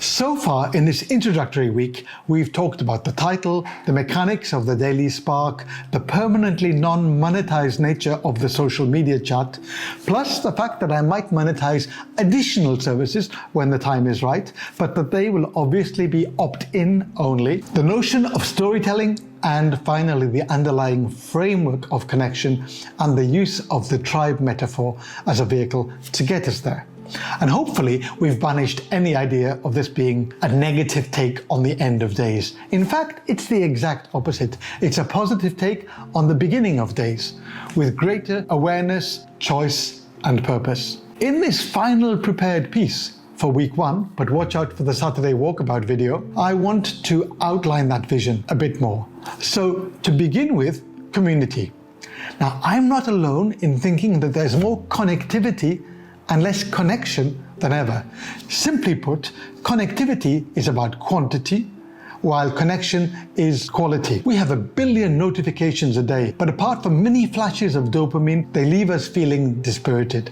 So far in this introductory week, we've talked about the title, the mechanics of the Daily Spark, the permanently non-monetized nature of the social media chat, plus the fact that I might monetize additional services when the time is right, but that they will obviously be opt-in only, the notion of storytelling, and finally the underlying framework of connection and the use of the tribe metaphor as a vehicle to get us there. And hopefully we've banished any idea of this being a negative take on the end of days. In fact, it's the exact opposite. It's a positive take on the beginning of days, with greater awareness, choice, and purpose. In this final prepared piece for week 1, but watch out for the Saturday walkabout video, I want to outline that vision a bit more. So to begin with, community. Now, I'm not alone in thinking that there's more connectivity and less connection than ever. Simply put, connectivity is about quantity, while connection is quality. We have 1 billion notifications a day, but apart from mini flashes of dopamine, they leave us feeling dispirited.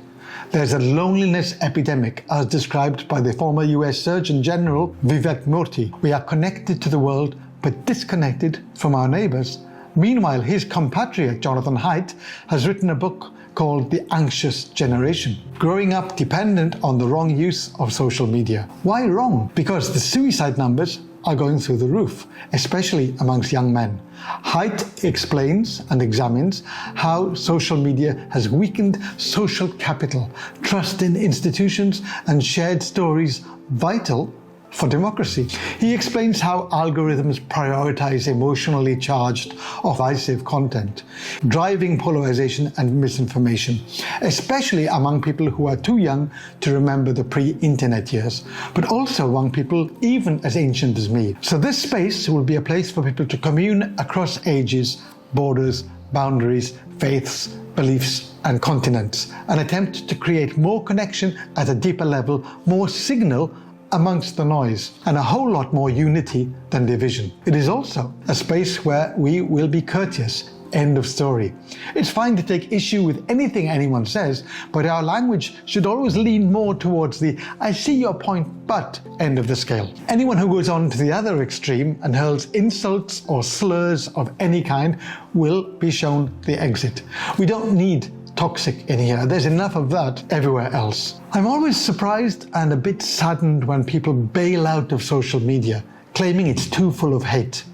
There's a loneliness epidemic, as described by the former US Surgeon General Vivek Murthy. We are connected to the world, but disconnected from our neighbors. Meanwhile, his compatriot Jonathan Haidt has written a book called The Anxious Generation, growing up dependent on the wrong use of social media. Why wrong? Because the suicide numbers are going through the roof, especially amongst young men. Haidt explains and examines how social media has weakened social capital, trust in institutions, and shared stories vital for democracy. He explains how algorithms prioritize emotionally charged or divisive content, driving polarization and misinformation, especially among people who are too young to remember the pre-internet years, but also among people even as ancient as me. So this space will be a place for people to commune across ages, borders, boundaries, faiths, beliefs, and continents, an attempt to create more connection at a deeper level, more signal amongst the noise, and a whole lot more unity than division. It is also a space where we will be courteous. End of story. It's fine to take issue with anything anyone says, but our language should always lean more towards the "I see your point, but" end of the scale. Anyone who goes on to the other extreme and hurls insults or slurs of any kind will be shown the exit. We don't need toxic in here. There's enough of that everywhere else. I'm always surprised and a bit saddened when people bail out of social media, claiming it's too full of hate.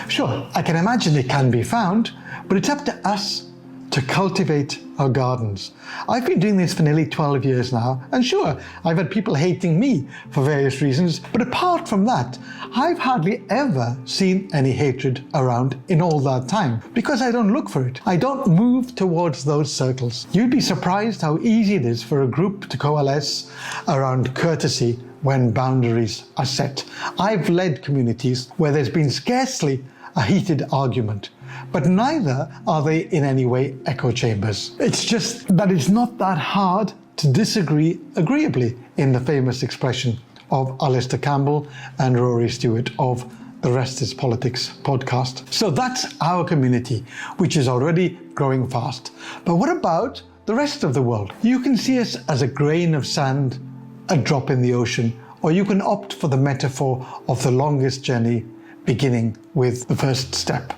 Sure, I can imagine it can be found, but it's up to us to cultivate our gardens. I've been doing this for nearly 12 years now, and sure, I've had people hating me for various reasons, but apart from that, I've hardly ever seen any hatred around in all that time, because I don't look for it. I don't move towards those circles. You'd be surprised how easy it is for a group to coalesce around courtesy when boundaries are set. I've led communities where there's been scarcely a heated argument, but neither are they in any way echo chambers. It's just that it's not that hard to disagree agreeably, in the famous expression of Alistair Campbell and Rory Stewart of The Rest is Politics podcast. So that's our community, which is already growing fast. But what about the rest of the world? You can see us as a grain of sand, a drop in the ocean, or you can opt for the metaphor of the longest journey beginning with the first step.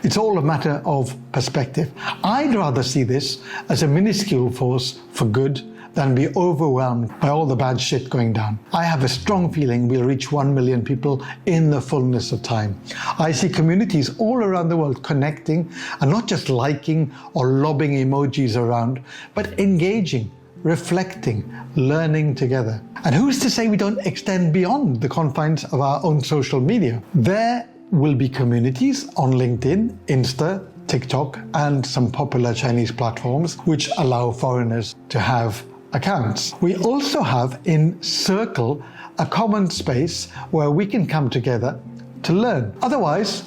It's all a matter of perspective. I'd rather see this as a minuscule force for good than be overwhelmed by all the bad shit going down. I have a strong feeling we'll reach 1 million people in the fullness of time. I see communities all around the world connecting and not just liking or lobbing emojis around, but engaging, reflecting, learning together. And who's to say we don't extend beyond the confines of our own social media? There will be communities on LinkedIn, Insta, TikTok, and some popular Chinese platforms which allow foreigners to have accounts. We also have in Circle a common space where we can come together to learn. Otherwise,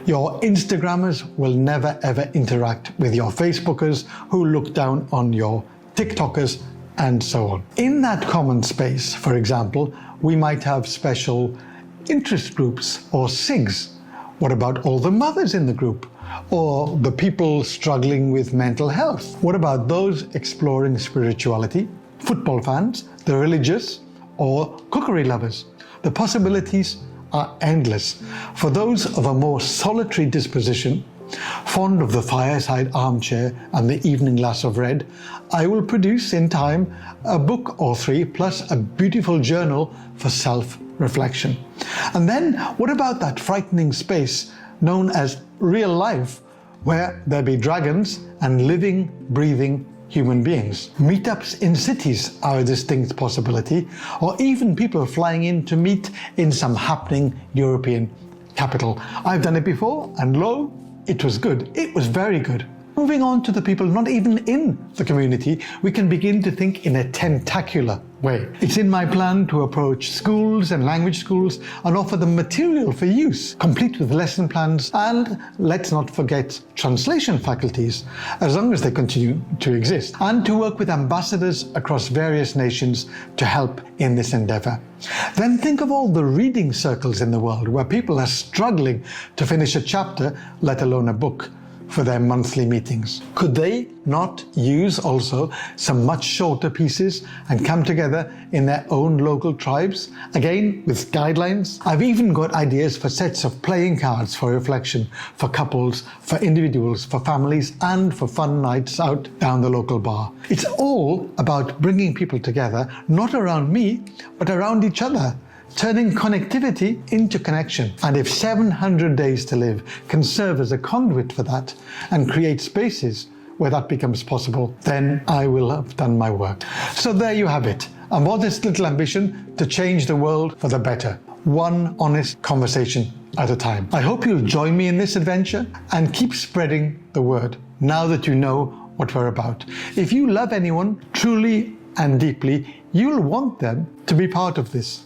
your Instagrammers will never ever interact with your Facebookers who look down on your TikTokers, and so on. In that common space, for example, we might have special interest groups or SIGs. What about all the mothers in the group? Or the people struggling with mental health? What about those exploring spirituality, football fans, the religious, or cookery lovers? The possibilities are endless. For those of a more solitary disposition, fond of the fireside armchair and the evening glass of red, I will produce in time a book or three plus a beautiful journal for self-reflection. And then what about that frightening space known as real life, where there be dragons and living, breathing human beings? Meetups in cities are a distinct possibility, or even people flying in to meet in some happening European capital. I've done it before, and lo, it was good. It was very good. Moving on to the people not even in the community, we can begin to think in a tentacular way. It's in my plan to approach schools and language schools and offer them material for use, complete with lesson plans, and let's not forget translation faculties, as long as they continue to exist, and to work with ambassadors across various nations to help in this endeavor. Then think of all the reading circles in the world where people are struggling to finish a chapter, let alone a book, for their monthly meetings. Could they not use also some much shorter pieces and come together in their own local tribes, again with guidelines? I've even got ideas for sets of playing cards for reflection, for couples, for individuals, for families, and for fun nights out down the local bar. It's all about bringing people together, not around me, but around each other, turning connectivity into connection. And if 700 days to live can serve as a conduit for that and create spaces where that becomes possible, then I will have done my work. So there you have it, a modest little ambition to change the world for the better, one honest conversation at a time. I hope you'll join me in this adventure and keep spreading the word now that you know what we're about. If you love anyone truly and deeply, you'll want them to be part of this.